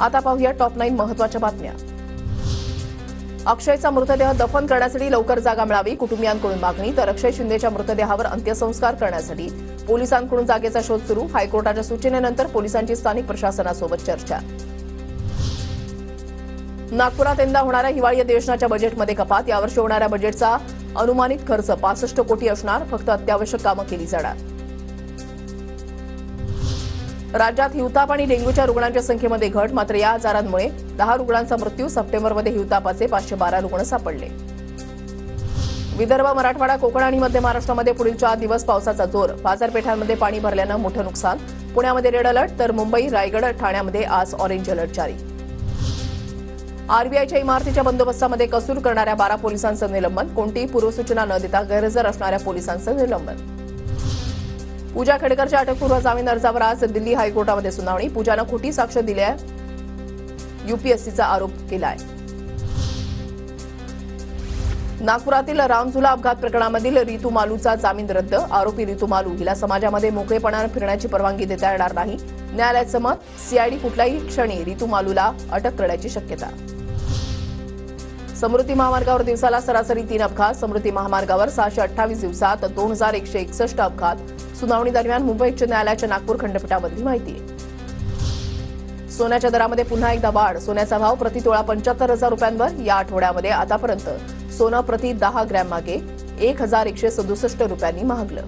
आता पाहूया टॉप 9 महत्त्वाच्या बातम्या। अक्षयचा मृतदेह दफन करण्यासाठी लवकर जागा मिळावी, कुटुंबियांकडून मागणी। तर अक्षय शिंदेच्या मृतदेहावर अंत्यसंस्कार करण्यासाठी पोलिसांकडून जागेचा शोध सुरू। हायकोर्टाच्या सूचनेनंतर पोलिसांची स्थानिक प्रशासनासोबत चर्चा। नागपुरात यंदा होणाऱ्या हिवाळी अधिवेशनाच्या बजेटमध्ये कपात। यावर्षी होणाऱ्या बजेटचा अनुमानित खर्च 65 कोटी असणार। फक्त अत्यावश्यक कामं केली जाणार। राज्यात हिवताप आणि डेंग्यूच्या रुग्णांच्या संख्येमध्ये घट, मात्र या आजारांमुळे 10 रुग्णांचा मृत्यू। सप्टेंबरमध्ये हिवतापाचे 512 रुग्ण सापडले। विदर्भ, मराठवाडा, कोकण आणि मध्य महाराष्ट्रामध्ये पुढील 4 दिवस पावसाचा जोर। बाजारपेठांमध्ये पाणी भरल्यानं मोठं नुकसान। पुण्यामध्ये रेड अलर्ट, तर मुंबई, रायगड, ठाण्यामध्ये आज ऑरेंज अलर्ट जारी। आरबीआयच्या इमारतीच्या बंदोबस्तामध्ये कसूर करणाऱ्या 12 पोलिसांचं निलंबन। कोणतीही पूर्वसूचना न देता गैरहजर असणाऱ्या पोलिसांचं निलंबन। पूजा खेडकरच्या अटकपूर्व जामीन अर्जावर आज दिल्ली हायकोर्टामध्ये सुनावणी। पूजानं खोटी साक्ष दिल्या, यूपीएससीचा आरोप केलाय। नागपुरातील रामझुला अपघात प्रकरणामधील रितू मालूचा जामीन रद्द। आरोपी रितू मालू हिला समाजामध्ये मोकळेपणाने फिरण्याची परवानगी देता येणार नाही। न्यायालयाचं मत, सीआयडी कुठल्याही क्षणी रितू मालूला अटक करण्याची शक्यता। समृद्धी महामार्गावर दिवसाला सरासरी 3 अपघात। समृद्धी महामार्गावर 628 दिवसात 2161 अपघात। सुनावणी दरम्यान मुंबई उच्च न्यायालयाच्या नागपूर खंडपीठामधली माहिती। सोन्याच्या दरामध्ये पुन्हा एकदा वाढ। सोन्याचा भाव प्रति तोळा 75,000 रुपयांवर। या आठवड्यामध्ये आतापर्यंत सोनं प्रति 10 ग्रॅम मागे 1167 रुपयांनी महागलं।